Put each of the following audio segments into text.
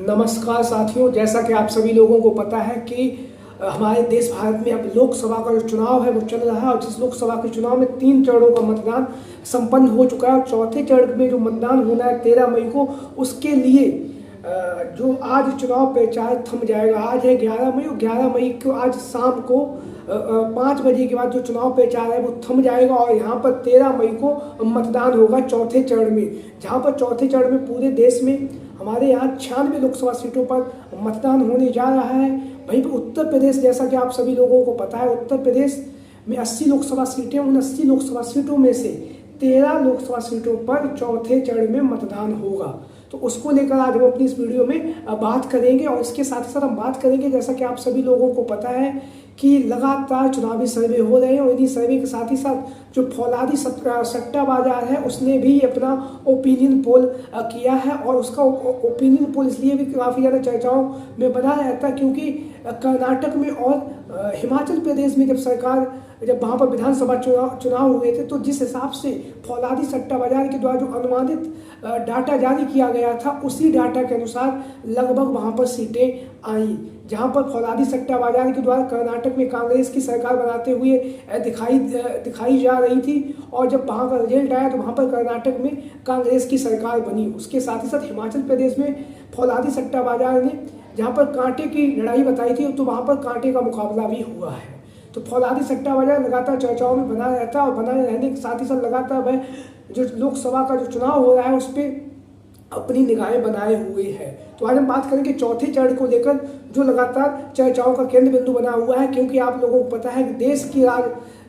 नमस्कार साथियों, जैसा कि आप सभी लोगों को पता है कि हमारे देश भारत में अब लोकसभा का जो चुनाव है वो चल रहा है और जिस लोकसभा के चुनाव में 3 चरणों का मतदान संपन्न हो चुका है और चौथे चरण में जो मतदान होना है 13 मई को, उसके लिए जो आज चुनाव प्रचार थम जाएगा। आज है 11 मई और 11 मई को आज शाम को 5 बजे के बाद जो चुनाव प्रचार है वो थम जाएगा और यहाँ पर 13 मई को मतदान होगा चौथे चरण में, जहाँ पर चौथे चरण में पूरे देश में हमारे यहाँ 96 लोकसभा सीटों पर मतदान होने जा रहा है। वहीं पर उत्तर प्रदेश, जैसा कि आप सभी लोगों को पता है, उत्तर प्रदेश में 80 लोकसभा सीटें, उन 80 लोकसभा सीटों में से 13 लोकसभा सीटों पर चौथे चरण में मतदान होगा। तो उसको लेकर आज हम अपनी इस वीडियो में बात करेंगे और इसके साथ ही साथ हम बात करेंगे, जैसा कि आप सभी लोगों को पता है कि लगातार चुनावी सर्वे हो रहे हैं और इन्हीं सर्वे के साथ ही साथ जो फौलादी सट्टा बाजार है उसने भी अपना ओपिनियन पोल किया है और उसका ओपिनियन पोल इसलिए भी काफ़ी ज़्यादा चर्चाओं में बना रहता है क्योंकि कर्नाटक में और हिमाचल प्रदेश में जब वहाँ पर विधानसभा चुनाव हुए थे तो जिस हिसाब से फौलादी सट्टा बाजार के द्वारा जो अनुमानित डाटा जारी किया गया था उसी डाटा के अनुसार लगभग वहाँ पर सीटें आई, जहाँ पर फौलादी सट्टा बाजार के द्वारा कर्नाटक में कांग्रेस की सरकार बनाते हुए दिखाई जा रही थी और जब वहाँ का रिजल्ट आया तो वहाँ पर कर्नाटक में कांग्रेस की सरकार बनी। उसके साथ ही साथ हिमाचल प्रदेश में फौलादी सट्टा बाजार ने जहाँ पर कांटे की लड़ाई बताई थी तो वहाँ पर कांटे का मुकाबला भी हुआ है। तो फौलादी सट्टा बाजार लगातार चर्चाओं में बना रहता है और बनाए रहने के साथ ही साथ लगातार वह जो लोकसभा का जो चुनाव हो रहा है उस पर अपनी निगाहें बनाए हुए है। तो आज हम बात करेंगे चौथे चरण को लेकर जो लगातार चर्चाओं का केंद्र बिंदु बना हुआ है, क्योंकि आप लोगों को पता है कि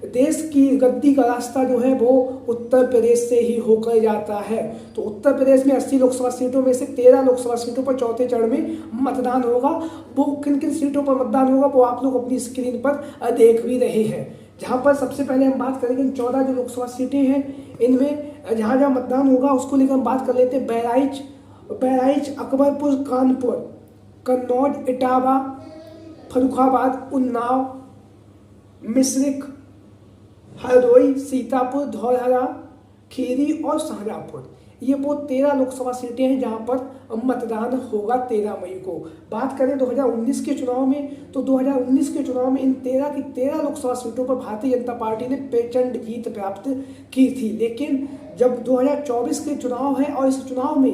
देश की गद्दी का रास्ता जो है वो उत्तर प्रदेश से ही होकर जाता है। तो उत्तर प्रदेश में 80 लोकसभा सीटों में से 13 लोकसभा सीटों पर चौथे चरण में मतदान होगा। वो किन किन सीटों पर मतदान होगा वो आप लोग अपनी स्क्रीन पर देख भी रहे हैं। जहाँ पर सबसे पहले हम बात करेंगे 14 जो लोकसभा सीटें हैं इनमें जहाँ जहाँ मतदान होगा उसको लेकर हम बात कर लेते हैं। बहराइच, अकबरपुर, कानपुर, कन्नौज, इटावा, फर्रुखाबाद, उन्नाव, मिश्रिख, हरदोई, सीतापुर, धौरहरा, खीरी और शाहजहाँपुर। ये वो 13 लोकसभा सीटें हैं जहां पर मतदान होगा 13 मई को। बात करें 2019 के चुनाव में तो 2019 के चुनाव में इन 13 की 13 लोकसभा सीटों पर भारतीय जनता पार्टी ने प्रचंड जीत प्राप्त की थी। लेकिन जब 2024 के चुनाव है और इस चुनाव में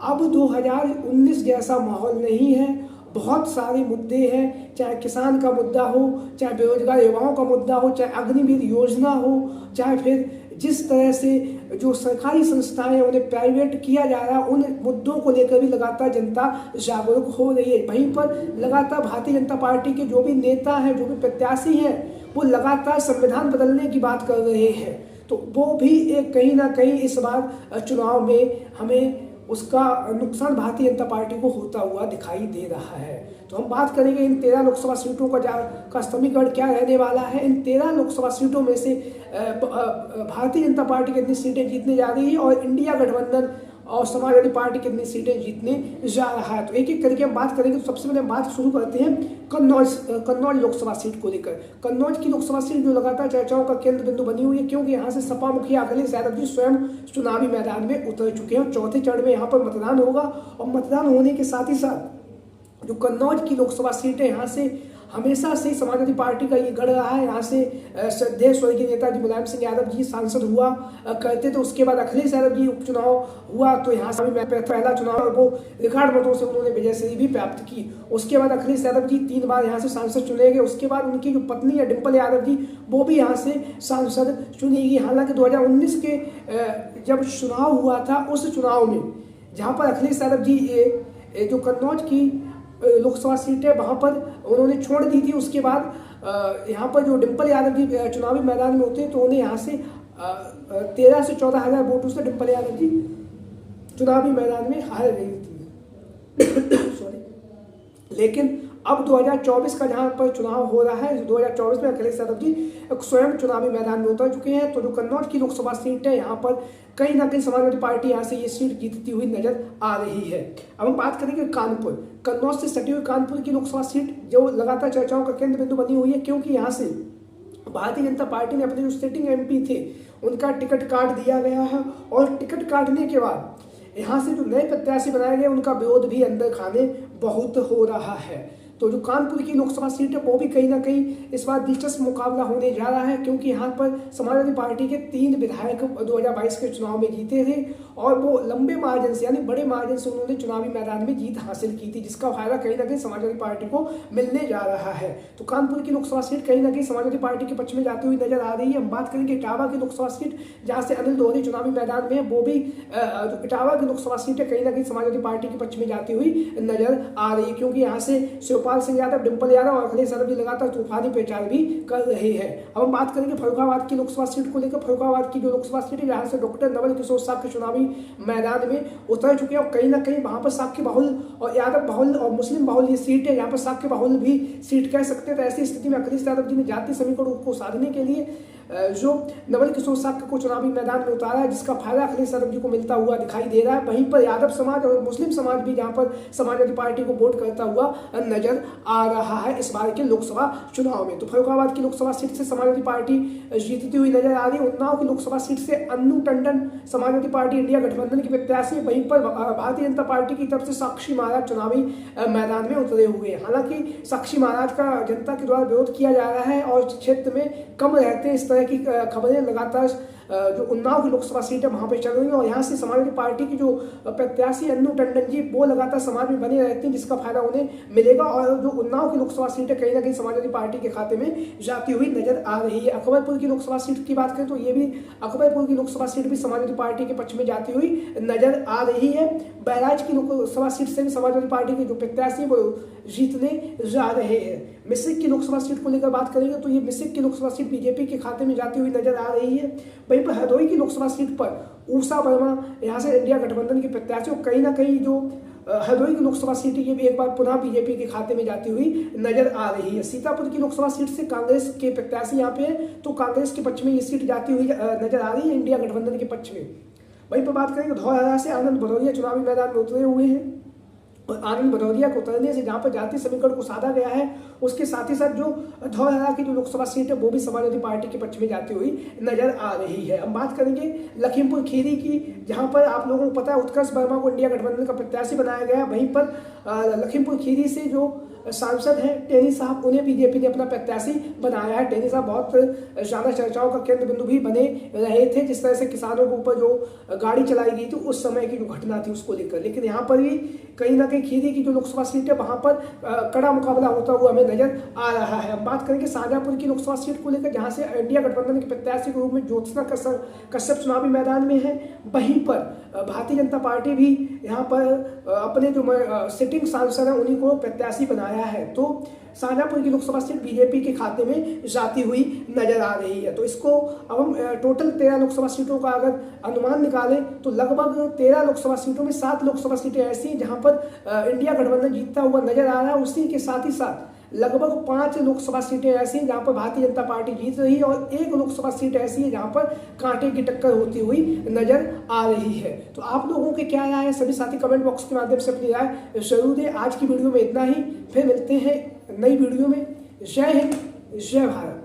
अब 2019 जैसा माहौल नहीं है। बहुत सारे मुद्दे हैं, चाहे किसान का मुद्दा हो, चाहे बेरोजगार युवाओं का मुद्दा हो, चाहे अग्निवीर योजना हो, चाहे फिर जिस तरह से जो सरकारी संस्थाएं उन्हें प्राइवेट किया जा रहा है, उन मुद्दों को लेकर भी लगातार जनता जागरूक हो रही है। वहीं पर लगातार भारतीय जनता पार्टी के जो भी नेता हैं, जो भी प्रत्याशी हैं, वो लगातार संविधान बदलने की बात कर रहे हैं। तो वो भी एक कहीं ना कहीं इस बार चुनाव में हमें उसका नुकसान भारतीय जनता पार्टी को होता हुआ दिखाई दे रहा है। तो हम बात करेंगे इन 13 लोकसभा सीटों का समीकरण क्या रहने वाला है। इन 13 लोकसभा सीटों में से भारतीय जनता पार्टी कितनी सीटें जीतने जा रही है और इंडिया गठबंधन और समाजवादी पार्टी कितनी सीटें जीतने जा रहा है। तो एक एक करके हम बात करेंगे। तो सबसे पहले हम बात शुरू करते हैं कन्नौज लोकसभा सीट को लेकर। कन्नौज की लोकसभा सीट जो लगातार चर्चाओं का केंद्र बिंदु बनी हुई है, क्योंकि यहाँ से सपा मुखिया अखिलेश यादव जी स्वयं चुनावी मैदान में उतर चुके हैं। चौथे चरण में यहाँ पर मतदान होगा और मतदान होने के साथ ही साथ जो कन्नौज की लोकसभा सीट है, यहाँ से हमेशा से समाजवादी पार्टी का ये गढ़ रहा है। यहाँ से श्रद्धेय स्वर्गीय नेताजी मुलायम सिंह यादव जी सांसद हुआ करते थे। उसके बाद अखिलेश यादव जी उपचुनाव हुआ तो यहाँ से पहला चुनाव और वो रिकॉर्ड मतों से उन्होंने विजयश्री भी प्राप्त की। उसके बाद अखिलेश यादव जी 3 बार यहाँ से सांसद चुने गए। उसके बाद उनकी जो पत्नी है डिम्पल यादव जी, वो भी यहाँ से सांसद चुनी गई। हालांकि 2019 के जब चुनाव हुआ था उस चुनाव में जहाँ पर अखिलेश यादव जी जो कन्नौज की लोकसभा सीट है वहाँ पर उन्होंने छोड़ दी थी। उसके बाद यहाँ पर जो डिम्पल यादव जी चुनावी मैदान में होते हैं तो उन्हें यहाँ से 13 से 14 हज़ार वोटों से डिम्पल यादव जी चुनावी मैदान में हार गई थी। सॉरी। लेकिन अब 2024 का जहाँ पर चुनाव हो रहा है, 2024 में अखिलेश यादव जी स्वयं चुनावी मैदान में उतर चुके हैं। तो जो कन्नौज की लोकसभा सीट है यहाँ पर कहीं ना कहीं समाजवादी पार्टी यहाँ से ये सीट जीतती हुई नजर आ रही है। अब हम बात करेंगे कानपुर, कन्नौज से सटी हुई कानपुर की लोकसभा सीट जो लगातार चर्चाओं का केंद्र बिंदु बनी हुई है, क्योंकि यहाँ से भारतीय जनता पार्टी ने अपने जो सिटिंग MP थे उनका टिकट काट दिया गया है और टिकट काटने के बाद यहाँ से जो नए प्रत्याशी बनाए गए उनका विरोध भी अंदर खाने बहुत हो रहा है। तो जो कानपुर की लोकसभा सीट है वो भी कहीं ना कहीं इस बार दिलचस्प मुकाबला होने जा रहा है, क्योंकि यहाँ पर समाजवादी पार्टी के 3 विधायक 2022 के चुनाव में जीते थे और वो लंबे मार्जिन से यानी बड़े मार्जिन से उन्होंने चुनावी मैदान में जीत हासिल की थी, जिसका फायदा कहीं ना कहीं समाजवादी पार्टी को मिलने जा रहा है। तो कानपुर की लोकसभा सीट कहीं ना कहीं समाजवादी पार्टी के पक्ष में जाती हुई नजर आ रही है। हम बात करेंगे इटावा की लोकसभा सीट, जहाँ से अनिल दोहरी चुनावी मैदान में, वो भी इटावा की लोकसभा सीट है कहीं ना कहीं समाजवादी पार्टी के पक्ष में जाती हुई नजर आ रही है, क्योंकि यहाँ से शिवपाल सिंह यादव, डिंपल यादव और अखिलेश यादव भी लगातार तूफानी प्रचार भी कर रहे हैं। अब हम बात करेंगे फर्रुखाबाद की लोकसभा सीट को लेकर। फर्रुखाबाद की जो लोकसभा सीट है, जहां से डॉक्टर नवल किशोर साहब के चुनावी मैदान में उतर चुके हैं और कहीं ना कहीं वहां पर साक्य बहुल और यादव बहुल और मुस्लिम बहुल ये सीट है, यहाँ पर साक्य बहुल भी सीट कह सकते हैं। तो ऐसी स्थिति में अखिलेश यादव जी ने जातीय समीकरण को साधने के लिए जो नवल किशोर साक्य को चुनावी मैदान में उतारा है, जिसका फायदा अखिलेश यादव जी को मिलता हुआ दिखाई दे रहा है। वहीं पर यादव समाज और मुस्लिम समाज भी जहां पर समाजवादी पार्टी को वोट करता हुआ नजर आ रहा है इस बार के लोकसभा चुनाव में। तो फर्रुखाबाद की लोकसभा सीट से समाजवादी पार्टी जीतती हुई नजर आ रही है। उन्नाव की लोकसभा सीट से अन्नू टंडन समाजवादी पार्टी इंडिया गठबंधन की प्रत्याशी, वहीं पर भारतीय जनता पार्टी की तरफ से साक्षी महाराज चुनावी मैदान में उतरे हुए हैं। हालांकि साक्षी महाराज का जनता के द्वारा विरोध किया जा रहा है और क्षेत्र में कम रहते हैं इस तरह की खबरें लगातार जो उन्नाव की लोकसभा सीट है वहां पे चल रही है और यहाँ से समाजवादी पार्टी की जो प्रत्याशी अन्नू टंडन जी वो लगातार समाज में बने रहते हैं, जिसका फायदा उन्हें मिलेगा। और जो उन्नाव की लोकसभा सीट है कहीं ना कहीं समाजवादी पार्टी के खाते में जाती हुई नजर आ रही है। अकबरपुर की लोकसभा सीट की बात करें तो ये भी अकबरपुर की लोकसभा सीट भी समाजवादी पार्टी के पक्ष में जाती हुई नजर आ रही है। बहराइच की लोकसभा सीट से भी समाजवादी पार्टी के जो प्रत्याशी वो जीतने जा रहे हैं। मिश्रिक की लोकसभा सीट को लेकर बात करेंगे तो ये मिश्रिक की लोकसभा सीट बीजेपी के खाते में जाती हुई नजर आ रही है। वहीं पर हरदोई की लोकसभा सीट पर ऊषा वर्मा यहाँ से इंडिया गठबंधन के प्रत्याशी, कहीं ना कहीं जो हरदोई की लोकसभा सीट ये भी एक बार पुनः बीजेपी के खाते में जाती हुई नजर आ रही है। सीतापुर की लोकसभा सीट से कांग्रेस के प्रत्याशी यहाँ पे है, तो कांग्रेस के पक्ष में ये सीट जाती हुई नजर आ रही है इंडिया गठबंधन के पक्ष में। वहीं पर बात करेंगे धौरहरा से आनंद भदौरिया चुनावी मैदान में उतरे हुए हैं और आनंद भदौरिया को उतरने से जहां पर जातीय समीकरण को साधा गया है, उसके साथ ही साथ जो धौरहरा की जो लोकसभा सीट है वो भी समाजवादी पार्टी के पक्ष में जाती हुई नजर आ रही है। हम बात करेंगे लखीमपुर खीरी की, जहां पर आप लोगों को पता है उत्कर्ष वर्मा को इंडिया गठबंधन का प्रत्याशी बनाया गया। वहीं पर लखीमपुर खीरी से जो सांसद हैं टेनी साहब, उन्हें बीजेपी ने अपना प्रत्याशी बनाया है। टेनी साहब बहुत ज्यादा चर्चाओं का केंद्र बिंदु भी बने रहे थे, जिस तरह से किसानों के ऊपर जो गाड़ी चलाई गई थी उस समय की जो घटना थी उसको लेकर। लेकिन यहाँ पर भी कहीं ना कहीं खीरी की जो लोकसभा सीट है वहां पर कड़ा मुकाबला होता हुआ हमें नजर आ रहा है। हम बात करेंगे शाहजहांपुर की लोकसभा सीट को लेकर, जहां से इंडिया गठबंधन के प्रत्याशी के रूप में ज्योत्सना कश्यप चुनावी मैदान में है। वहीं पर भारतीय जनता पार्टी भी यहाँ पर अपने जो सिटिंग सांसद है उन्हीं को प्रत्याशी बनाया है। तो शाहजहांपुर की लोकसभा सीट बीजेपी के खाते में जाती हुई नजर आ रही है। तो इसको अब हम टोटल 13 लोकसभा सीटों का अगर अनुमान निकालें तो लगभग 13 लोकसभा सीटों में 7 लोकसभा सीटें ऐसी हैं जहां पर इंडिया गठबंधन जीतता हुआ नजर आ रहा है। उसी के साथ ही साथ लगभग 5 लोकसभा सीटें ऐसी हैं जहां पर भारतीय जनता पार्टी जीत रही है और 1 लोकसभा सीट ऐसी है जहां पर कांटे की टक्कर होती हुई नजर आ रही है। तो आप लोगों के क्या राय है, सभी साथी कमेंट बॉक्स के माध्यम से अपनी राय जरूर दें। आज की वीडियो में इतना ही, फिर मिलते हैं नई वीडियो में। जय हिंद, जय भारत।